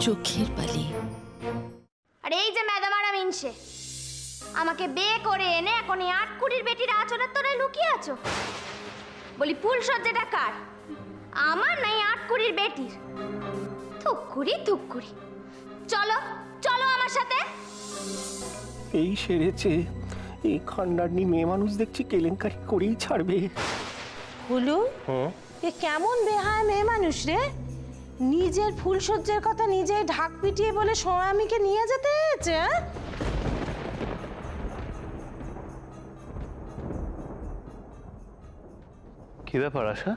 চোখের বালি। আর এই যে ম্যাডাম আর মিনসে, আমাকে বিয়ে করে এনে এখন এই ৮ কুড়ির বেটির আচরের তোরে লুকিয়ে আছো। বলি ফুল সজ্জাটা কার, আমার নাই ৮ কুড়ির বেটির? থুকুরি থুকুরি। চলো চলো আমার সাথে। এই সেরেছে, এই খান্ডারনি মেয়ে মানুষ দেখছি কেলেঙ্কারি করেই ছাড়বে। হুলু, এ কেমন বেহায় মেয়ে মানুষ রে? নিজের ফুলসজ্জার কথা নিজে ঢাক পিটিয়ে বলে স্বামীকে নিয়ে যেতে হয়েছে। কি ব্যাপার আশা,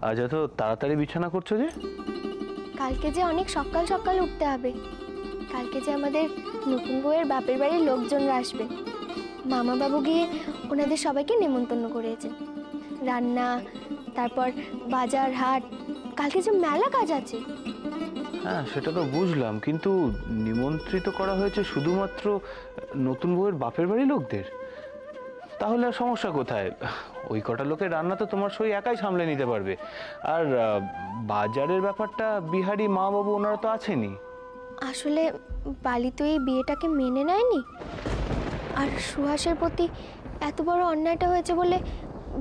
আজ এত তাড়াতাড়ি বিছানা করছো যে? কালকে যে অনেক সকাল সকাল উঠতে হবে। কালকে যে আমাদের নতুন বউয়ের বাপের বাড়ির লোকজনরা আসবে। মামা বাবু গিয়ে ওনাদের সবাইকে নেমন্তন্ন করেছেন। রান্না, তারপর বাজার হাট, কালকে যে মেলা কাজ আছে। হ্যাঁ সেটা তো বুঝলাম, কিন্তু নিমন্ত্রিত করা হয়েছে শুধুমাত্র নতুন বউয়ের বাপের বাড়ি লোকদের। তাহলে আর সমস্যা কোথায়? ওই কটা লোকের রান্না তো তোমার সই একাই সামলে নিতে পারবে। আর বাজারের ব্যাপারটা বিহারি মা বাবু ওনারা তো আছেনই। আসলে বালি তো এই বিয়েটাকে মেনে নেয়নি। আর সুহাসের প্রতি এত বড় অন্যায়টা হয়েছে বলে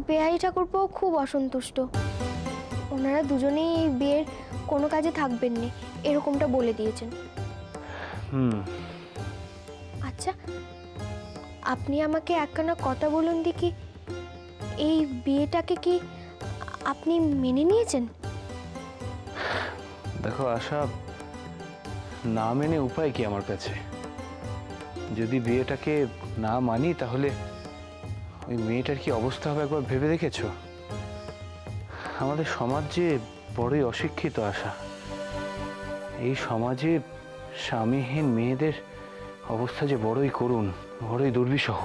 বেহারি ঠাকুরপো খুব অসন্তুষ্ট। ওনারা দুজনেই এই বিয়ের কোনো কাজে থাকবেন না, এরকমটা বলে দিয়েছেন। আচ্ছা, আপনি আমাকে একখানা কথা বলুন দেখি, এই বিয়েটাকে কি আপনি মেনে নিয়েছেন? দেখো আশা, না মেনে উপায় কি আমার কাছে? যদি বিয়েটাকে না মানি তাহলে ওই মেয়েটার কি অবস্থা হবে একবার ভেবে দেখেছো? আমাদের সমাজ যে বড়ই অশিক্ষিত আশা। এই সমাজে স্বামীহীন মেয়েদের অবস্থা যে বড়ই করুণ, বড়ই দুর্বিষহ।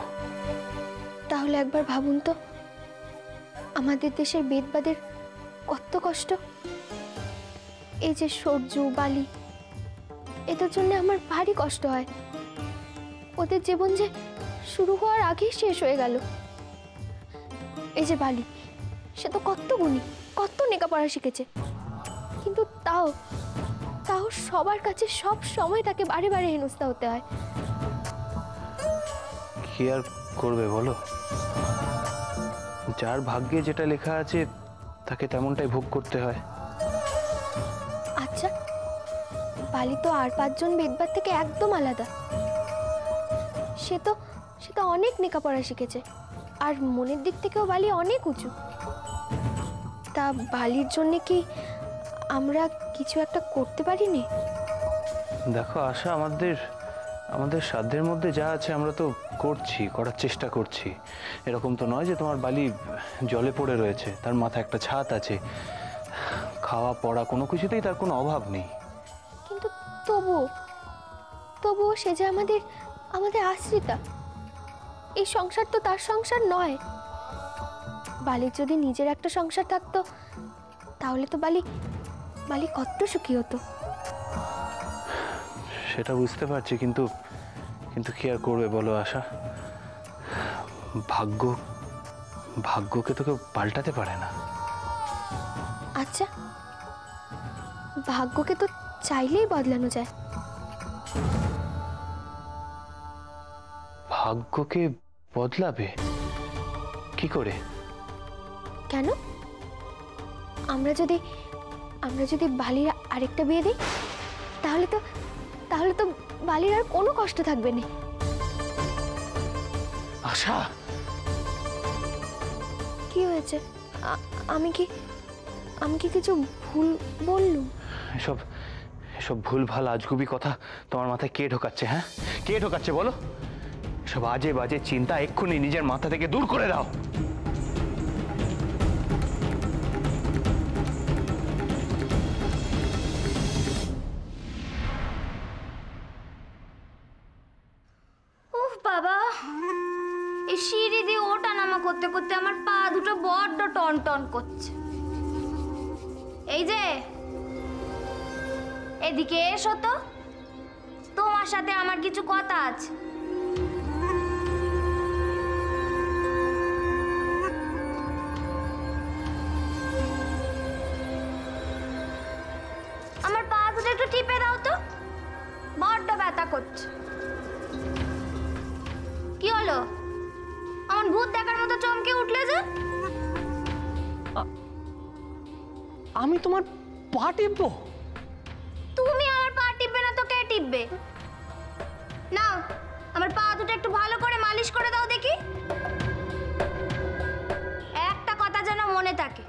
তাহলে একবার ভাবুন তো, আমাদের দেশের বেদবাদের কত কষ্ট। এই যে সূর্য বালি, এদের জন্য আমার ভারী কষ্ট হয়। ওদের জীবন যে শুরু হওয়ার আগেই শেষ হয়ে গেল। এই যে বালি, সে তো কত গুণী, কত লেখাপড়া শিখেছে, কিন্তু তাও সবার কাছে সব সময় তাকে বারে বারে হেনস্থা হতে হয়। কি আর করবে বলো? যার ভাগ্যে যেটা লেখা আছে তাকে তেমনটাই ভোগ করতে হয়। আচ্ছা, বালি তো আর 5 জন বেদবাদ থেকে একদম আলাদা। সে তো অনেক লেখাপড়া শিখেছে, আর মনের দিক থেকেও বালি অনেক উঁচু। তা বালির জন্য কি আমরা কিছু একটা করতে পারিনি? দেখো আশা, আমাদের সাধ্যের মধ্যে যা আছে আমরা তো করার চেষ্টা করছি। এরকম তো নয় যে তোমার বালি জলে পড়ে রয়েছে, তার মাথায় একটা ছাদ আছে, খাওয়া পড়া কোনো কিছুতেই তার কোনো অভাব নেই। কিন্তু তবুও সে যে আমাদের আশ্রিতা। এই সংসার তো তার সংসার নয়। বালির যদি নিজের একটা সংসার থাকতো তাহলে তো বালি কত সুখী হতো। সেটা বুঝতে পারছি, কিন্তু কি আর করবে বলো আশা? ভাগ্যকে তো কেউ পাল্টাতে পারে না। আচ্ছা, ভাগ্যকে তো চাইলেই বদলানো যায়। ভাগ্যকে বদলাবে কি করে? কেন? আমরা যদি বালির আরেকটা বিয়ে দিই তাহলে তো বালির আর কোনো কষ্ট থাকবে না। আশা, কি হয়েছে? আমি কি কিছু ভুল বললুম? এসব ভুলভাল আজগুবি কথা তোমার মাথায় কে ঢোকাচ্ছে? হ্যাঁ, কে ঢোকাচ্ছে বলো? সব আজে বাজে চিন্তা এক্ষুনি নিজের মাথা থেকে দূর করে দাও। উফ বাবা, এই সিঁড়ি দিয়ে ওঠা নামা করতে করতে আমার পা দুটো বড্ড টন টন করছে। এই যে, এদিকে এসো তো, তোমার সাথে আমার কিছু কথা আছে। করছে। কি হলো, আমার ভূত দেখার মতো চমকে উঠলে যে? আমি তোমার পা টিপবো? তুমি আমার পা টিপবে না তো কে টিপবে? নাও আমার পা দুটো একটু ভালো করে মালিশ করে দাও দেখি। একটা কথা যেন মনে থাকে,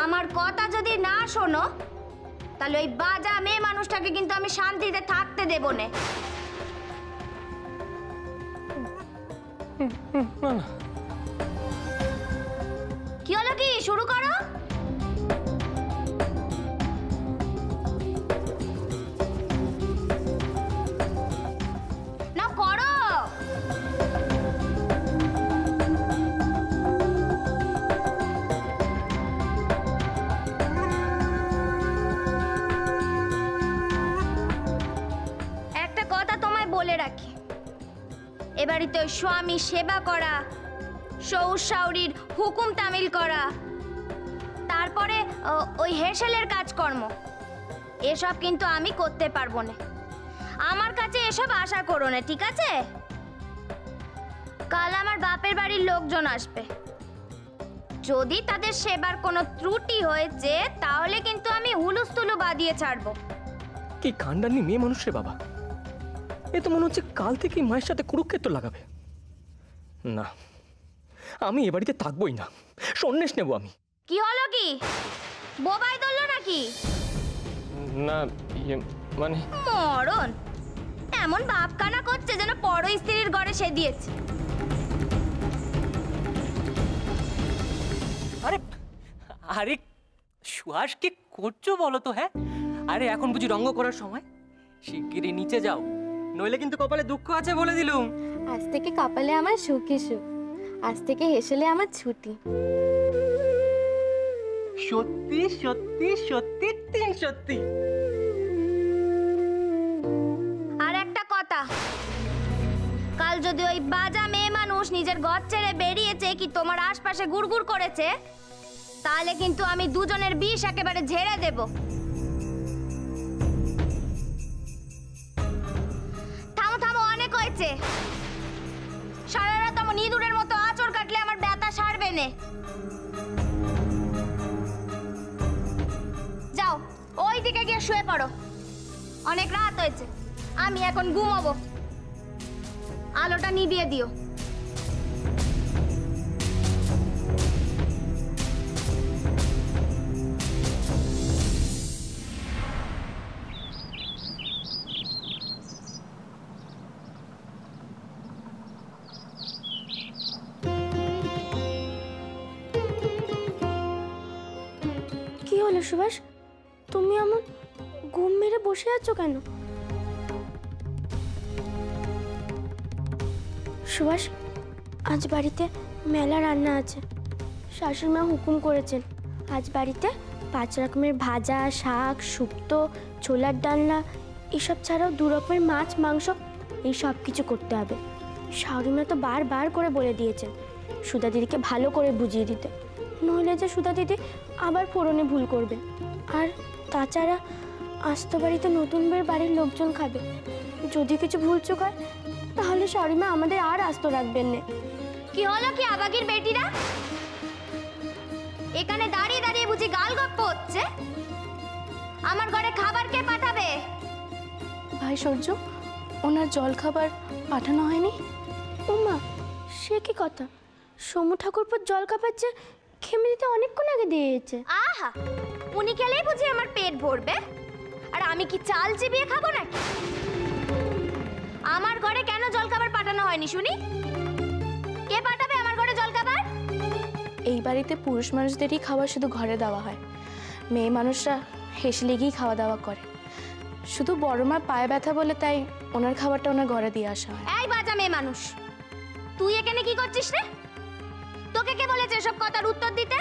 আমার কথা যদি না শোনো তাহলে ওই বাজা মেয়ে মানুষটাকে কিন্তু আমি শান্তিতে থাকতে দেব না। কি হলো, কি শুরু করো? না করো। একটা কথা তোমায় বলে রাখি, এ বাড়িতে ওই স্বামী সেবা করা, শ্বশুর শাশুড়ির হুকুম তামিল করা, তারপরে ওই হেসেলের কাজকর্ম, এসব কিন্তু আমি করতে পারবো না। আমার কাছে এসব আশা করো না, ঠিক আছে? কাল আমার বাপের বাড়ির লোকজন আসবে, যদি তাদের সেবার কোনো ত্রুটি হয়েছে তাহলে কিন্তু আমি হুলুস্থুলু বাদিয়ে ছাড়বো। কি কাণ্ডারনি মেয়ে মানুষ রে বাবা, এ তো মনে হচ্ছে কাল থেকে মায়ের সাথে কুরুক্ষেত্র লাগাবে। না, আমি এ বাড়িতে থাকবোই না, সন্ন্যাস নেব আমি। কি হলো, কি বোবাই ধরলো নাকি? না মানে মরণ, এমন বাপকানা করছে যেন পর স্ত্রীর ঘরে সে দিয়েছে। আরে আরে সুহাস কি করছো বলো তো? হ্যাঁ, আরে এখন বুঝি রঙ্গ করার সময়? শিগগিরই নিচে যাও, নইলে কিন্তু কপালে দুঃখ আছে বলে দিলুম। আজ থেকে কপালে আমার সুখে সুখ, আজ থেকে হেসেলে আমার ছুটি। সত্যি সত্যি সত্যি তিন সত্যি। আর একটা কথা, কাল যদি ওই বাজা মেয়ে মানুষ নিজের ঘর ছেড়ে বেরিয়েছে কি তোমার আশপাশে গুড়গুড় করেছে, তাহলে কিন্তু আমি দুজনের বিষ একেবারে ঝেড়ে দেব। থামো থামো, অনেক হয়েছে। সারা রাত আমার ইঁদুরের মতো আঁচড় কাটলে আমার ব্যথা সারবে না। যাও ওই দিকে গিয়ে শুয়ে পড়ো, অনেক রাত হয়েছে, আমি এখন ঘুমাবো। আলোটা নিভিয়ে দিও। কি হলো সুভাষ, তুমি এমন ঘুম মেরে বসে আছো কেন? সুভাষ, আজ বাড়িতে মেলা রান্না আছে, শাশুড়িমা হুকুম করেছেন আজ বাড়িতে 5 রকমের ভাজা, শাক, শুক্তো, ছোলার ডালনা, এসব ছাড়াও 2 রকমের মাছ, মাংস, এই সব কিছু করতে হবে। শাশুড়িমা তো বারবার করে বলে দিয়েছেন সুধা দিদিকে ভালো করে বুঝিয়ে দিতে, নইলে যে সুধা দিদি আবার ফোড়নে ভুল করবে। আর তাছাড়া আস্ত বাড়িতে নতুন বাড়ির লোকজন খাবে, যদি কিছু ভুলচুক হয় তাহলে শাশুড়িমা আমাদের আর আস্ত রাখবেন না। কি হলো, কি আবাগির বেটিরা এখানে দাঁড়িয়ে দাঁড়িয়ে বুঝি গালগপ্প হচ্ছে? আমার ঘরে খাবার কে পাঠাবে? ভাই সূর্য, ওনার জল খাবার পাঠানো হয়নি? ওমা, সে কি কথা, সমু ঠাকুরপোর জল খাবার যে খেমে দিতে অনেকক্ষণ আগে দিয়েছে। আহা, উনি খেলেই বুঝি আমার পেট ভরবে, আর আমি কি চাল চিবিয়ে খাবো নাকি? আমার ঘরে কেন জল খাবার পাঠানো হয়নি শুনি? কে পাঠাবে আমার ঘরে জল খাবার? এই বাড়িতে পুরুষ মানুষদেরই খাবার শুধু ঘরে দেওয়া হয়, মেয়ে মানুষরা হেসে লেগেই খাওয়া দাওয়া করে। শুধু বড় মা পায়ে ব্যথা বলে তাই ওনার খাবারটা ওনার ঘরে দিয়ে আসা হয়। এই বাজা মেয়ে মানুষ, তুই এখানে কি করছিস রে? তোকে কে বলেছে এসব কথার উত্তর দিতে?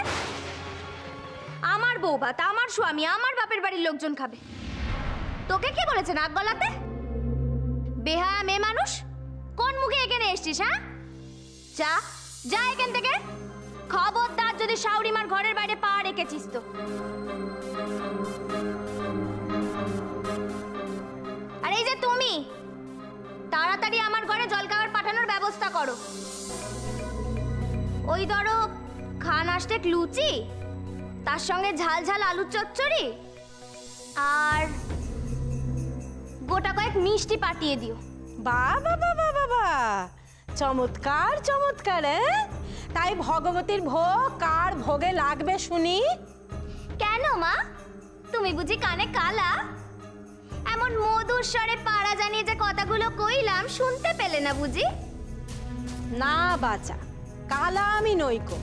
আমার বউ ভাত, আমার স্বামী, আমার বাপের বাড়ির লোকজন খাবে, তোকে কে বলেছে নাক গলাতে? বেহায়া মেয়ে মানুষ, কোন মুখে এখানে এসছিস? হ্যাঁ, যা যা এখান থেকে, খবরদার যদি শাশুড়িমার ঘরের বাইরে পা রেখেছিস তো। আর এই যে তুমি, ওই ধরো খান আষ্টেক লুচি, তার সঙ্গে ঝাল ঝাল আলুর চচ্চড়ি আর গোটা কয়েক মিষ্টি পাঠিয়ে দিও। বাবা বাবা বাবা, চমৎকার চমৎকার। তাই ভগবতীর ভোগ কার ভোগে লাগবে শুনি? কেন মা, তুমি বুঝি কানে কালা? এমন মধুর স্বরে পাড়া জানিয়ে যে কথাগুলো কইলাম শুনতে পেলে না বুঝি? না বাচ্চা, কালা আমি নইকো,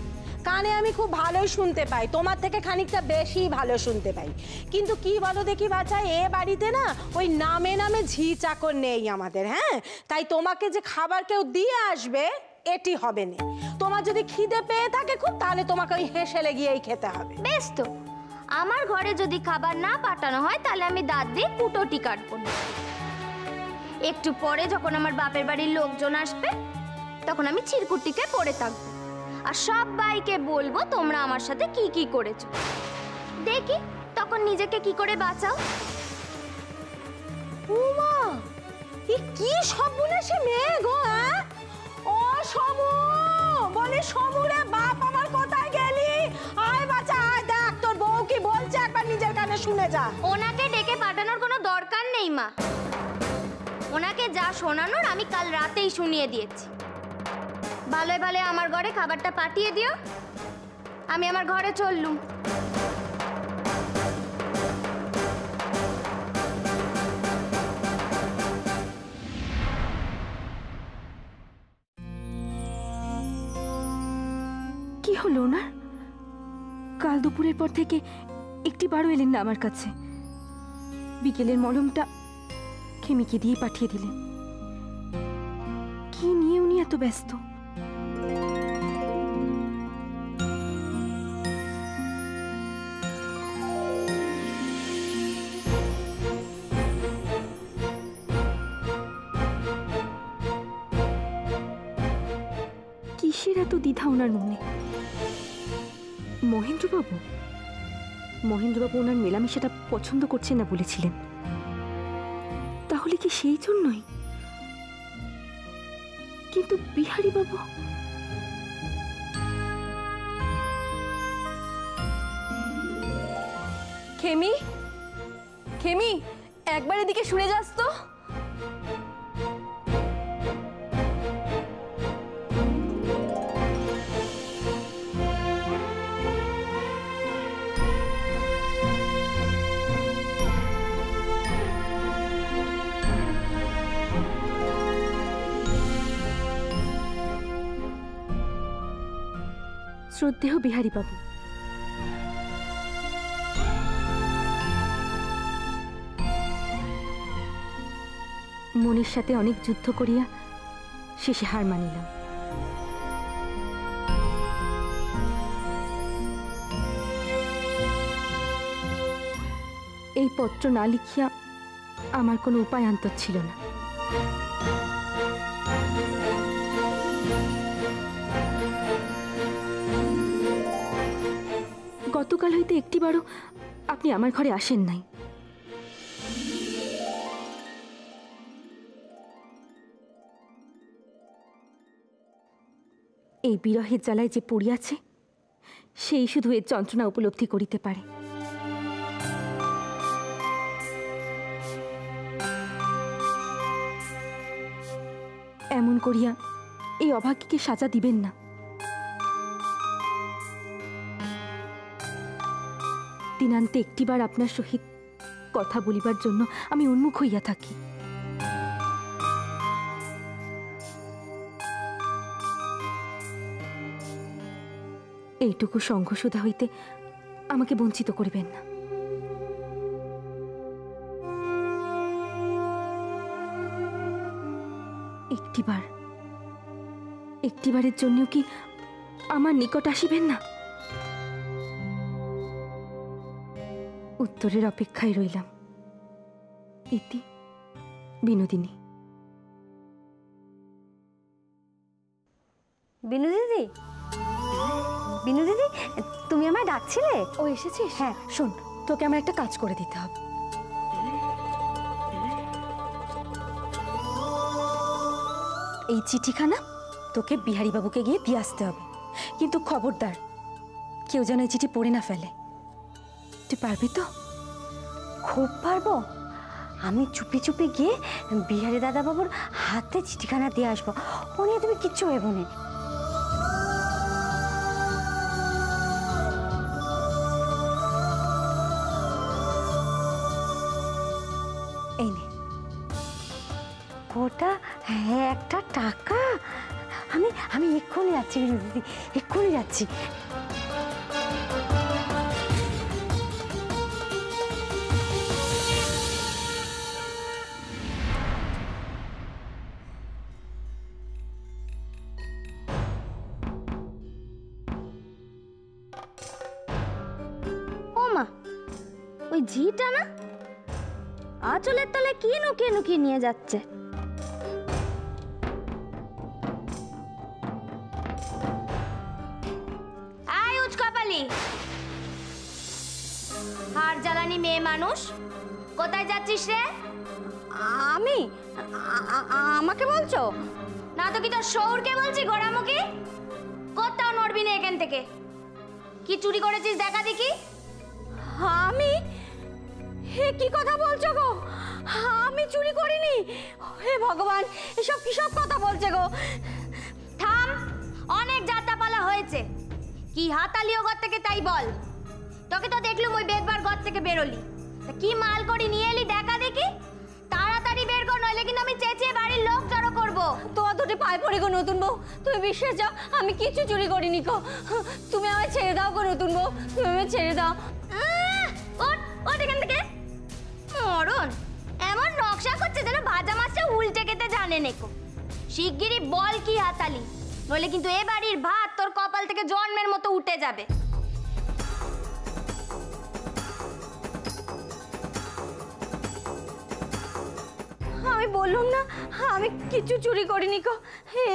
কানে আমি খুব ভালোই শুনতে পাই, তোমার থেকে খানিকটা বেশি ভালো শুনতে পাই। কিন্তু কি বলো দেখি বাচ্চা, এ বাড়িতে না ওই নামে নামে ঝি চাকর নেই আমাদের। হ্যাঁ, তাই তোমাকে যে খাবার কেউ দিয়ে আসবে এটি হবে না। তোমার যদি খিদে পেয়ে থাকে খুব, তাহলে তোমাকে ওই হেসেলে গিয়েই খেতে হবে। বেশ তো, আমার ঘরে যদি খাবার না পাঠানো হয় তাহলে আমি দাঁত দিয়ে কুটোটি কাটবো না। একটু পরে যখন আমার বাপের বাড়ির লোকজন আসবে তখন আমি চিরকুটিকে পড়ে থাকবো আর সবাইকে বলবো তোমরা আমার সাথে কি কি করেছো। দেখি তখন নিজেকে কি করে বাঁচাও। উমা, এ কি সর্বনাশী মেয়ে গো! ও সমু, বলি সমু রে বাপ, আমার কোথায় গেলি? আয় বাচ্চা আয়, দেখ তোর বউ কি বলছে, একবার নিজের কানে শুনে যা। ওনাকে ডেকে পাঠানোর কোনো দরকার নেই মা, ওনাকে যা শোনানোর আমি কাল রাতেই শুনিয়ে দিয়েছি। ভালোই ভালো আমার ঘরে খাবারটা পাঠিয়ে দিও, আমি আমার ঘরে চললুম। কি হলো না? কাল দুপুরের পর থেকে একটিবারও এলেন না আমার কাছে। বিকেলের মলমটা খেমিকে দিয়ে পাঠিয়ে দিলেন। কি নিয়ে উনি এত ব্যস্ত? কিসের এত দ্বিধা ওনার মনে? মহেন্দ্রবাবু ওনার মেলামেশাটা পছন্দ করছেন না বলেছিলেন, তাহলে কি সেই জন্যই? কিন্তু বিহারী বাবু খেমি, খেমি, একবার এদিকে শুনে যাস তো। শ্রদ্ধেয় বিহারী বাবু, মনের সাথে অনেক যুদ্ধ করিয়া শেষে হার মানিলাম। এই পত্র না লিখিয়া আমার কোনো উপায় অন্তর ছিল না। গতকাল হইতে একটিবারও আপনি আমার ঘরে আসেন নাই। এই বিরহের জ্বালায় যে পড়িয়াছে সেই শুধু এর যন্ত্রণা উপলব্ধি করিতে পারে। এমন করিয়া এই অভাগীকে সাজা দিবেন না। দিনান্তে একটিবার আপনার সহিত কথা বলিবার জন্য আমি উন্মুখ হইয়া থাকি। এইটুকু সংঘসুধা হইতে আমাকে বঞ্চিত করিবেন না। একটিবারের জন্য কি আমার নিকট আসিবেন না? উত্তরের অপেক্ষায় রইলাম। ইতি বিনোদিনী। বিনু দিদি, বিনু দিদি, তুমি আমায় ডাকছিলে? ও এসেছিস? হ্যাঁ, শোন, তোকে আমার একটা কাজ করে দিতে হবে। এই চিঠিখানা তোকে বিহারীবাবুকে গিয়ে দিয়ে আসতে হবে। কিন্তু খবরদার কেউ যেন এই চিঠি পড়ে না ফেলে। তুই পারবি তো? খুব পারবো। আমি চুপি চুপি গিয়ে বিহারি দাদা বাবুর হাতে চিঠিখানা দিয়ে আসবো। ও নিয়ে তুমি কিচ্ছু ভেবো না। এই নে ওটা একটা টাকা। আমি আমি এক্ষুনি যাচ্ছি দিদি, এক্ষুনি যাচ্ছি। ওই ঝিটা না আঁচলের তলে কি নুকিয়ে নুকিয়ে নিয়ে যাচ্ছে। আয় উচকাপালি, হার জ্বালানি মেয়ে মানুষ, কোথায় যাচ্ছিস রে? আমি আমাকে বলছো? না তো কি তোর শৌরকে বলছি গোড়ামুখী? কোথাও নড়বি না এখান থেকে। কি চুরি করেছিস দেখা দেখি। আমি? হে কি কথা বলছো গো? আমি চুরি করিনি। হে ভগবান, এসব কিসব কথা বলছে গো? থাম, অনেক যাত্রাপালা হয়েছে। কি হাতালিও ঘর থেকে তাই বল। তোকে তো দেখলুম ওই বেদবার ঘর থেকে বেরোলি, তা কি মাল করি নিয়ে এলি দেখা দেখি। তাড়াতাড়ি বের কর, নইলে কিন্তু আমি চেঁচিয়ে বাড়ির লোক জড়ো করবো। তোমার দুটি পায়ে পড়ে গো নতুন বউ, তুমি বিশ্বাস যাও আমি কিচ্ছু চুরি করিনি গো। তুমি আমায় ছেড়ে দাও গো নতুন বউ, তুমি আমায় ছেড়ে দাও। ওঠ ওঠ এখান থেকে। মরণ এমন নকশা করছে যেন ভাজা মাছটা উল্টে খেতে জানে নেকো। শিগগিরই বল কি হাতালি, নইলে কিন্তু এ বাড়ির ভাত তোর কপাল থেকে জন্মের মতো উঠে যাবে। আমি বললাম না আমি কিছু চুরি করিনি গো।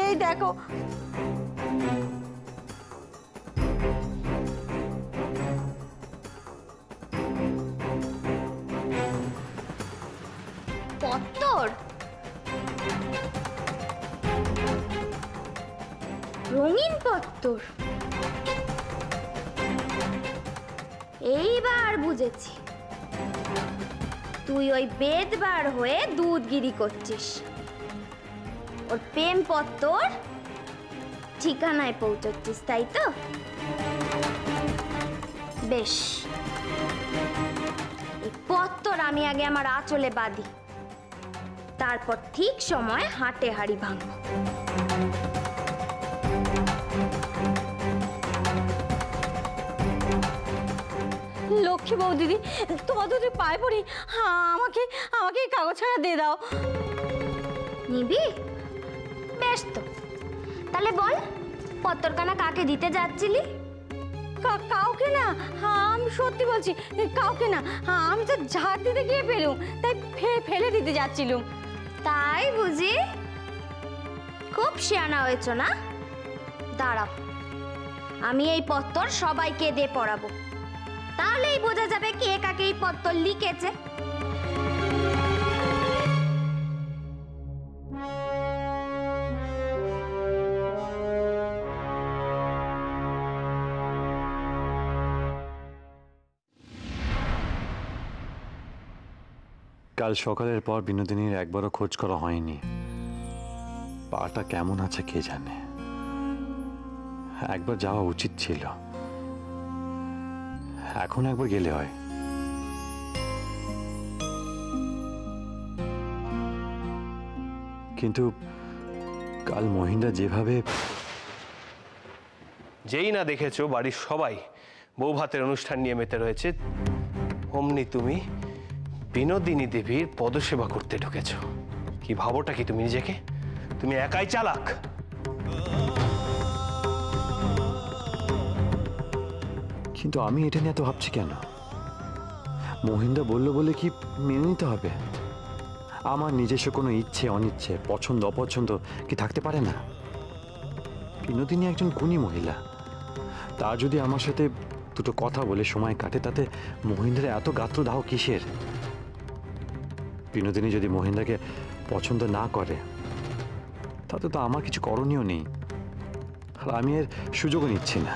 এই দেখো। পত্তর, রঙিন পত্তর। এইবার বুঝেছি, তুই ওই বেদবার হয়ে দুধগিরি করছিস। ওর প্রেম পত্তর ঠিকানায় পৌঁছচ্ছিস, তাই তো? বেশ, এই পত্তর আমি আগে আমার আঁচলে বাঁধি, তারপর ঠিক সময় হাটে হাড়ি ভাঙব। লক্ষ্মী বউ দিদি, তোমার দুটি পায়ে পড়ি, আমাকে আমাকে এই কাগজখানা দিয়ে দাও। নিবি? বেশ তো, তাহলে বল পত্তরখানা কাকে দিতে যাচ্ছিলি? কাউকে না, আমি সত্যি বলছি কাউকে না। আমি তো ঝাড় দিতে গিয়ে পেলুম, তাই ফেলে দিতে যাচ্ছিলুম। তাই বুঝি? খুব শিয়ানা হয়েছ না? দাঁড়াও, আমি এই পত্তর সবাইকে দিয়ে পড়াবো, তাহলেই বোঝা যাবে কে কাকে এই পত্তর লিখেছে। কাল সকালের পর বিনোদিনীর একবারও খোঁজ করা হয়নি। পাটা কেমন আছে কে জানে। একবার যাওয়া উচিত ছিল, এখন একবার গেলে হয়। কিন্তু কাল মহিন্দা যেভাবে, যেই না দেখেছো বাড়ির সবাই বউ ভাতের অনুষ্ঠান নিয়ে মেতে রয়েছে, অমনি তুমি বিনোদিনী দেবীর পদসেবা করতে ঢুকেছো। কি ভাবোটা কি তুমি নিজেকে? তুমি একাই চালাক। কিন্তু আমি এটা নিয়ে এত ভাবছি কেন? মহিন্দা বলল বলে কি মেনে নিতে হবে? আমার নিজস্ব কোনো ইচ্ছে অনিচ্ছে, পছন্দ অপছন্দ কি থাকতে পারে না? বিনোদিনী একজন গুণী মহিলা, তার যদি আমার সাথে দুটো কথা বলে সময় কাটে, তাতে মহিন্দার এত গাত্রদাহ কিসের? বিনোদিনী যদি মহিন্দাকে পছন্দ না করে, তাতে তো আমার কিছু করণীয় নেই। আর আমি এর সুযোগও নিচ্ছি না।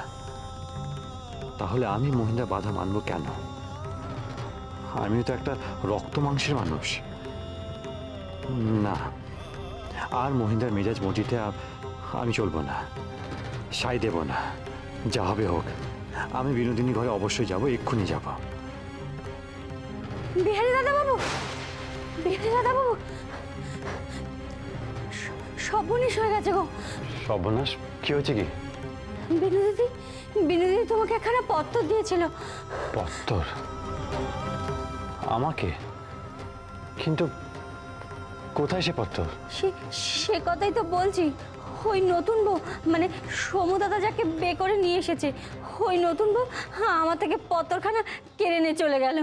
তাহলে আমি মহিন্দা বাধা মানব কেন? আমিও তো একটা রক্ত মাংসের মানুষ। না, আর মহিন্দার মেজাজ মজিতে আমি চলবো না, সাই দেব না। যা হবে হোক, আমি বিনোদিনী ঘরে অবশ্যই যাব, এক্ষুনি যাব। বিহারী দাদাবাবু, বিহারী দাদাবাবু, সর্বনাশ হয়ে গেছে গো। সর্বনাশ? কি হয়েছে কি? বিনোদিনী, বিনোদিনী তোমাকে একখানা পত্র দিয়েছিল। পত্তর? আমাকে? কিন্তু কোথায় সে পত্তর? সে কথাই তো বলছি। ওই নতুন বউ, মানে সমু দাদা যাকে বে করে নিয়ে এসেছে, ওই নতুন বউ আমার থেকে পত্রখানা কেড়ে নিয়ে চলে গেল।